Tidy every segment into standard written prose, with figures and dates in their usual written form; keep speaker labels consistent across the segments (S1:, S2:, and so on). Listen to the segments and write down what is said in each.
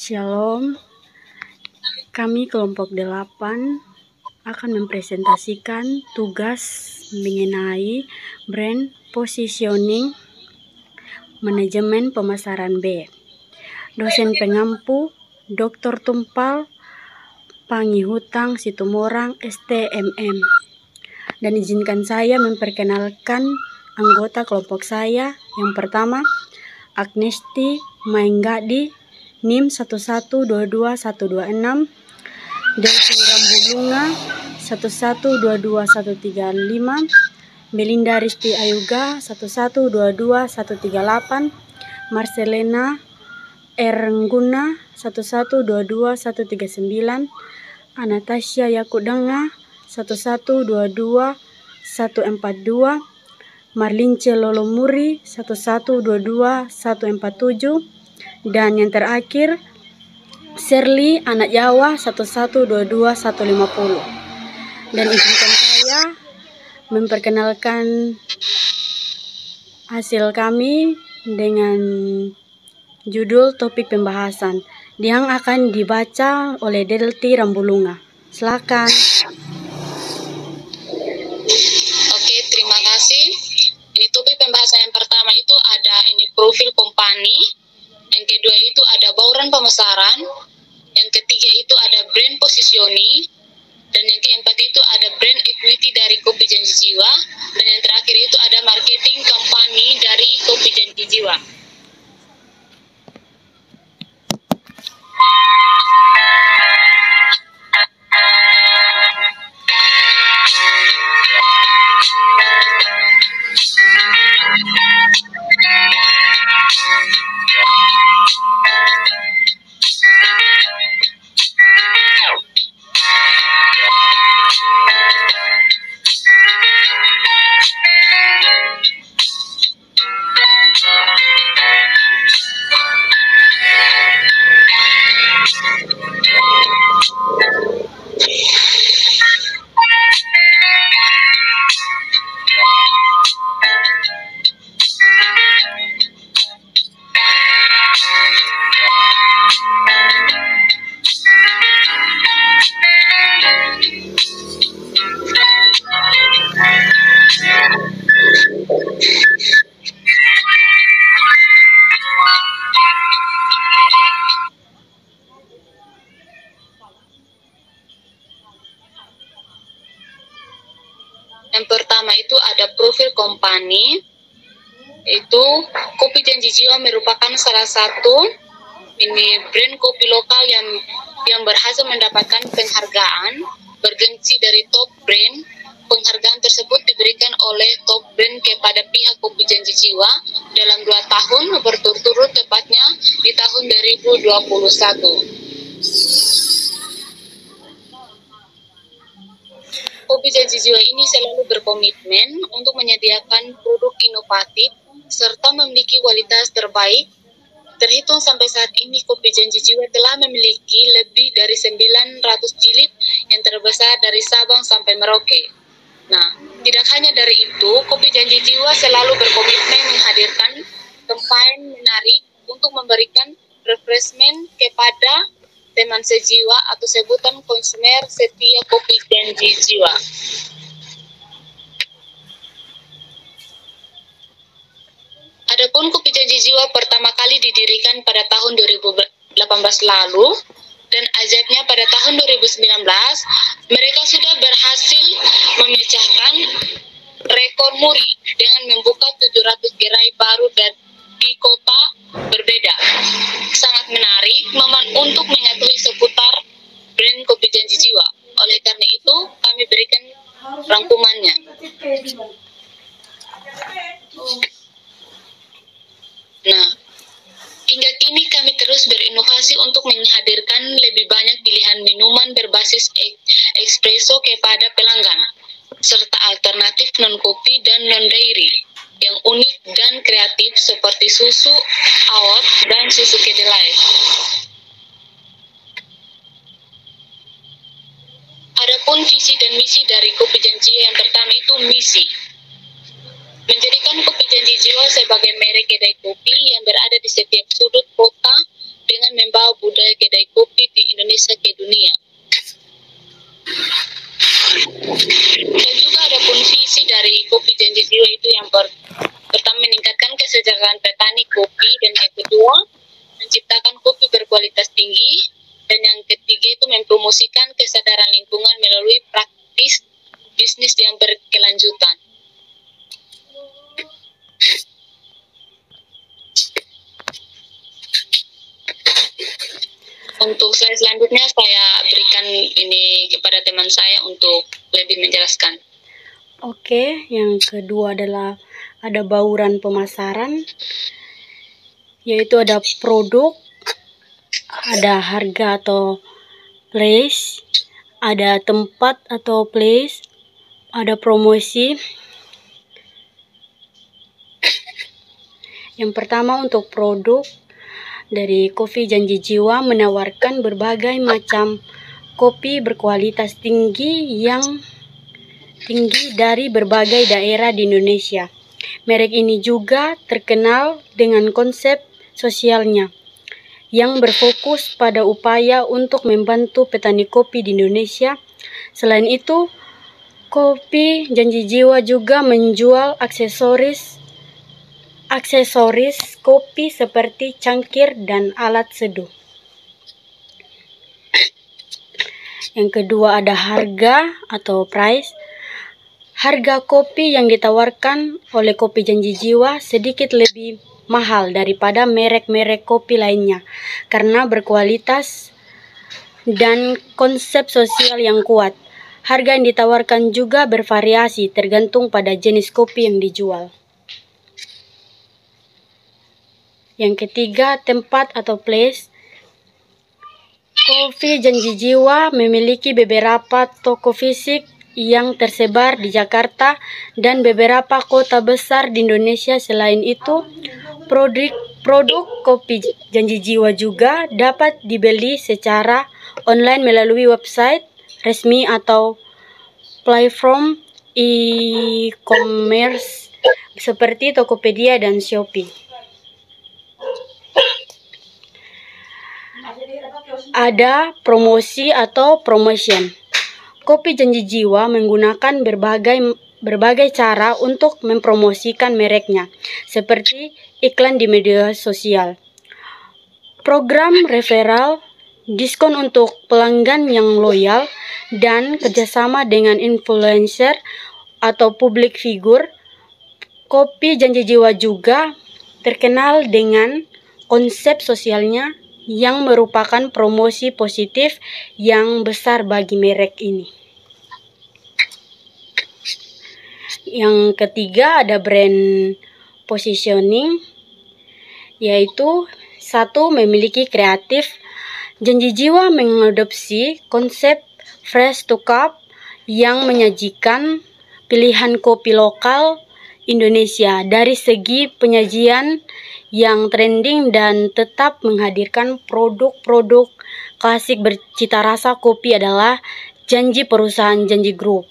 S1: Shalom, kami kelompok 8 akan mempresentasikan tugas mengenai brand positioning manajemen pemasaran B. Dosen pengampu Dr. Tumpal Pangihutang Situmorang STMM. Dan izinkan saya memperkenalkan anggota kelompok saya. Yang pertama, Agnesti Mainggadi, NIM 1122126, Delvi Rambulunga 1122135, Melinda Risti Ayuga 1122138, Marcelena Erengguna 1122139, Anastasia Yakudanga 1122142, Marlince Lolomuri 1122147, dan yang terakhir Shirley Anak Jawa 1122150. Dan izinkan saya memperkenalkan hasil kami dengan judul topik pembahasan yang akan dibaca oleh Delvi Rambulunga. Silakan.
S2: Oke, terima kasih. Ini topik pembahasan yang pertama itu ada profil kompani. Yang kedua itu ada bauran pemasaran. Yang ketiga itu ada brand positioning. Dan yang keempat itu ada brand equity dari Kopi Janji Jiwa. Dan yang terakhir itu ada marketing kampanye dari Kopi Janji Jiwa. Yang pertama itu ada profil kompani. Itu Kopi Janji Jiwa merupakan salah satu brand kopi lokal yang berhasil mendapatkan penghargaan bergengsi dari top brand. Penghargaan tersebut diberikan oleh top brand kepada pihak Kopi Janji Jiwa dalam 2 tahun berturut-turut, tepatnya di tahun 2021. Kopi Janji Jiwa ini selalu berkomitmen untuk menyediakan produk inovatif serta memiliki kualitas terbaik. Terhitung sampai saat ini, Kopi Janji Jiwa telah memiliki lebih dari 900 jilid yang terbesar dari Sabang sampai Merauke. Nah, tidak hanya dari itu, Kopi Janji Jiwa selalu berkomitmen menghadirkan kampanye menarik untuk memberikan refreshment kepada teman sejiwa atau sebutan konsumer setia Kopi Janji Jiwa. Adapun Kopi Janji Jiwa pertama kali didirikan pada tahun 2018 lalu, dan ajaibnya pada tahun 2019 mereka sudah berhasil memecahkan rekor muri dengan membuka 700 gerai baru di kota berbeda. Sangat menarik untuk mengetahui seputar brand Kopi Janji Jiwa. Oleh karena itu, kami berikan rangkumannya. Nah, hingga kini kami terus berinovasi untuk menghadirkan lebih banyak pilihan minuman berbasis espresso kepada pelanggan, serta alternatif non-kopi dan non-dairy yang unik dan kreatif seperti susu awet dan susu kedelai. Adapun visi dan misi dari Kopi Janji yang pertama itu misi. Menjadikan Kopi Janji Jiwa sebagai merek kedai kopi yang berada di setiap sudut kota dengan membawa budaya kedai kopi di Indonesia ke dunia. Dan juga ada pun visi dari Kopi Janji Jiwa itu yang pertama meningkatkan kesejahteraan petani kopi, dan yang kedua menciptakan kopi berkualitas tinggi, dan yang ketiga itu mempromosikan kesadaran lingkungan melalui praktis bisnis yang berkelanjutan. Untuk slide selanjutnya saya berikan ini kepada teman saya untuk lebih menjelaskan.
S1: Oke, yang kedua adalah ada bauran pemasaran, yaitu ada produk, ada harga atau place, ada tempat atau place, ada promosi. Yang pertama untuk produk, dari Kopi Janji Jiwa menawarkan berbagai macam kopi berkualitas tinggi dari berbagai daerah di Indonesia. Merek ini juga terkenal dengan konsep sosialnya yang berfokus pada upaya untuk membantu petani kopi di Indonesia. Selain itu, Kopi Janji Jiwa juga menjual aksesoris kopi seperti cangkir dan alat seduh. Yang kedua ada harga atau price. Harga kopi yang ditawarkan oleh Kopi Janji Jiwa sedikit lebih mahal daripada merek-merek kopi lainnya karena berkualitas dan konsep sosial yang kuat. Harga yang ditawarkan juga bervariasi tergantung pada jenis kopi yang dijual. Yang ketiga, tempat atau place. Kopi Janji Jiwa memiliki beberapa toko fisik yang tersebar di Jakarta dan beberapa kota besar di Indonesia. Selain itu, produk Kopi Janji Jiwa juga dapat dibeli secara online melalui website resmi atau platform e-commerce seperti Tokopedia dan Shopee. Ada promosi atau promotion. Kopi Janji Jiwa menggunakan berbagai cara untuk mempromosikan mereknya, seperti iklan di media sosial, program referral, diskon untuk pelanggan yang loyal, dan kerjasama dengan influencer atau public figure. Kopi Janji Jiwa juga terkenal dengan konsep sosialnya yang merupakan promosi positif yang besar bagi merek ini. Yang ketiga ada brand positioning, yaitu satu, memiliki kreatif. Janji Jiwa mengadopsi konsep fresh to cup yang menyajikan pilihan kopi lokal Indonesia dari segi penyajian yang trending dan tetap menghadirkan produk-produk klasik bercita rasa kopi adalah janji perusahaan Janji Group.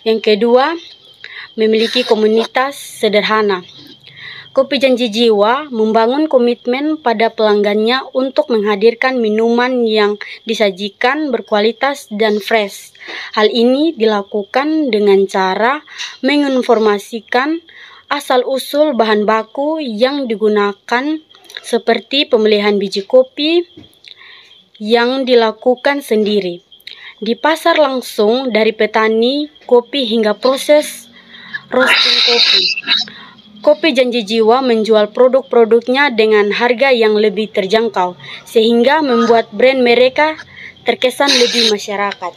S1: Yang kedua, memiliki komunitas sederhana. Kopi Janji Jiwa membangun komitmen pada pelanggannya untuk menghadirkan minuman yang disajikan berkualitas dan fresh. Hal ini dilakukan dengan cara menginformasikan asal-usul bahan baku yang digunakan, seperti pemilihan biji kopi yang dilakukan sendiri di pasar langsung dari petani kopi hingga proses roasting kopi. Kopi Janji Jiwa menjual produk-produknya dengan harga yang lebih terjangkau, sehingga membuat brand mereka terkesan lebih masyarakat.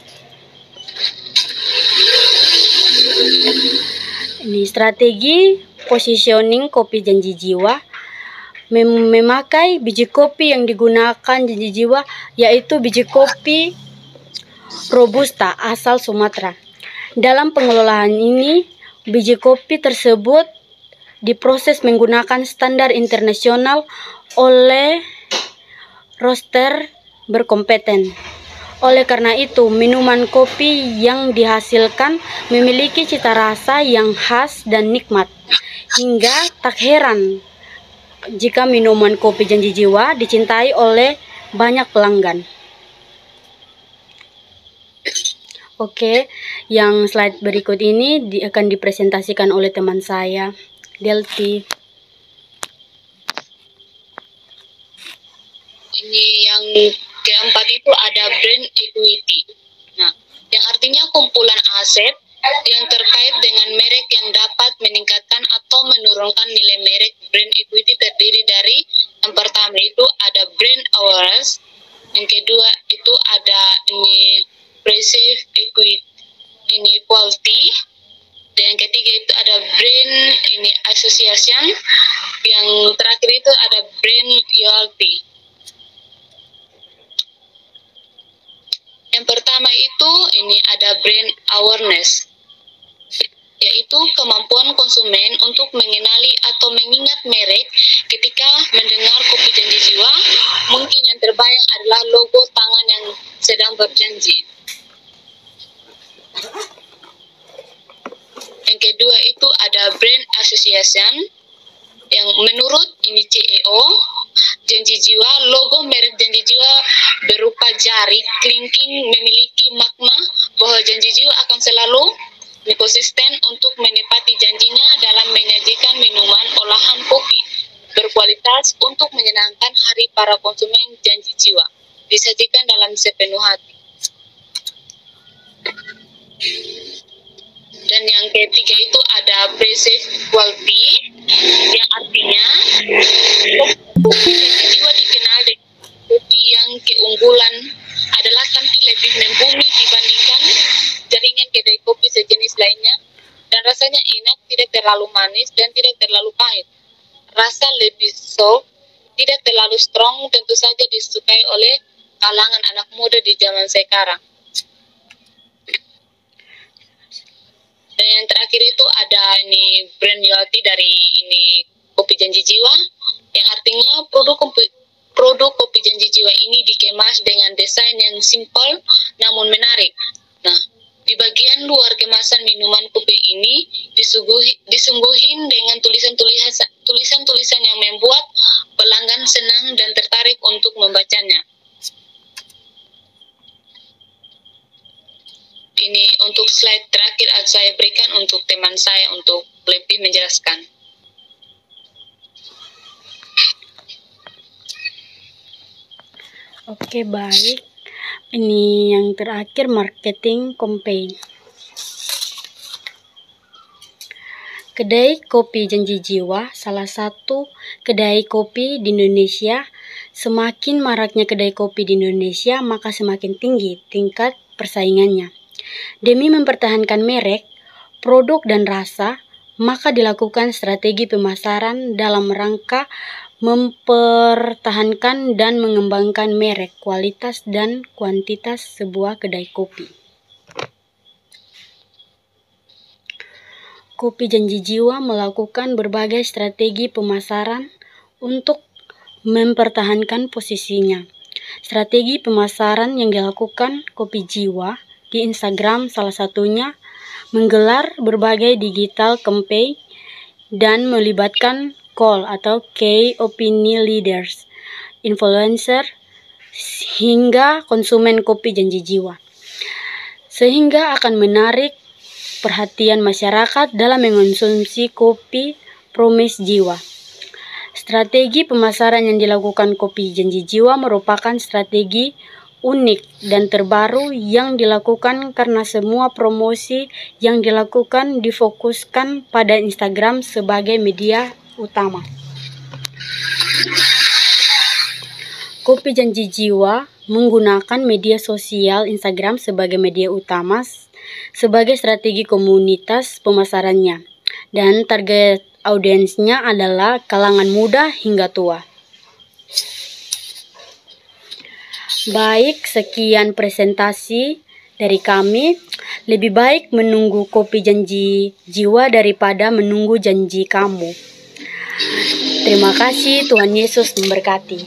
S1: Ini strategi positioning Kopi Janji Jiwa. Memakai biji kopi yang digunakan Janji Jiwa yaitu biji kopi Robusta asal Sumatera. Dalam pengelolaan ini, biji kopi tersebut diproses menggunakan standar internasional oleh roaster berkompeten. Oleh karena itu, minuman kopi yang dihasilkan memiliki cita rasa yang khas dan nikmat. Hingga tak heran jika minuman kopi Janji Jiwa dicintai oleh banyak pelanggan. Oke, yang slide berikut ini akan dipresentasikan oleh teman saya, Delty.
S2: Ini yang keempat itu ada brand equity. Nah, yang artinya kumpulan aset yang terkait dengan merek yang dapat meningkatkan atau menurunkan nilai merek. Brand equity terdiri dari yang pertama itu ada brand awareness, yang kedua itu ada ini perceived equity, ini quality, dan yang ketiga itu ada brand ini association, yang terakhir itu ada brand loyalty. Yang pertama itu ini ada brand awareness, yaitu kemampuan konsumen untuk mengenali atau mengingat merek ketika mendengar kopi Janji Jiwa. Mungkin yang terbayang adalah logo tangan yang sedang berjanji. Yang kedua itu ada brand association, yang menurut ini CEO Janji Jiwa, logo merek Janji Jiwa berupa jari kelingking memiliki makna bahwa Janji Jiwa akan selalu konsisten untuk menepati janjinya dalam menyajikan minuman olahan kopi berkualitas untuk menyenangkan hari para konsumen. Janji Jiwa disajikan dalam sepenuh hati. Dan yang ketiga itu ada perceived quality, yang artinya kopi Janji Jiwa dikenal dengan kopi yang keunggulan adalah tampil lebih membumi dibandingkan jaringan kedai kopi sejenis lainnya, dan rasanya enak, tidak terlalu manis dan tidak terlalu pahit. Rasa lebih soft, tidak terlalu strong, tentu saja disukai oleh kalangan anak muda di zaman sekarang. Dan yang terakhir itu ada ini brand loyalty dari ini kopi Janji Jiwa, yang artinya produk kopi Janji Jiwa ini dikemas dengan desain yang simpel namun menarik. Nah, di bagian luar kemasan minuman kopi ini disungguhin dengan tulisan-tulisan yang membuat pelanggan senang dan tertarik untuk membacanya. Ini untuk slide terakhir saya berikan untuk teman saya untuk lebih menjelaskan.
S1: Oke, baik. Ini yang terakhir, marketing campaign. Kedai kopi Janji Jiwa, salah satu kedai kopi di Indonesia. Semakin maraknya kedai kopi di Indonesia, maka semakin tinggi tingkat persaingannya. Demi mempertahankan merek, produk, dan rasa, maka dilakukan strategi pemasaran dalam rangka mempertahankan dan mengembangkan merek, kualitas, dan kuantitas sebuah kedai kopi. Kopi Janji Jiwa melakukan berbagai strategi pemasaran untuk mempertahankan posisinya. Strategi pemasaran yang dilakukan Kopi Jiwa di Instagram salah satunya menggelar berbagai digital campaign dan melibatkan call atau key opinion leaders, influencer, hingga konsumen kopi Janji Jiwa, sehingga akan menarik perhatian masyarakat dalam mengonsumsi kopi Promise Jiwa. Strategi pemasaran yang dilakukan Kopi Janji Jiwa merupakan strategi unik dan terbaru yang dilakukan karena semua promosi yang dilakukan difokuskan pada Instagram sebagai media utama. Kopi Janji Jiwa menggunakan media sosial Instagram sebagai media utama sebagai strategi komunitas pemasarannya, dan target audiensnya adalah kalangan muda hingga tua. Baik, sekian presentasi dari kami. Lebih baik menunggu kopi Janji Jiwa daripada menunggu janji kamu. Terima kasih, Tuhan Yesus memberkati.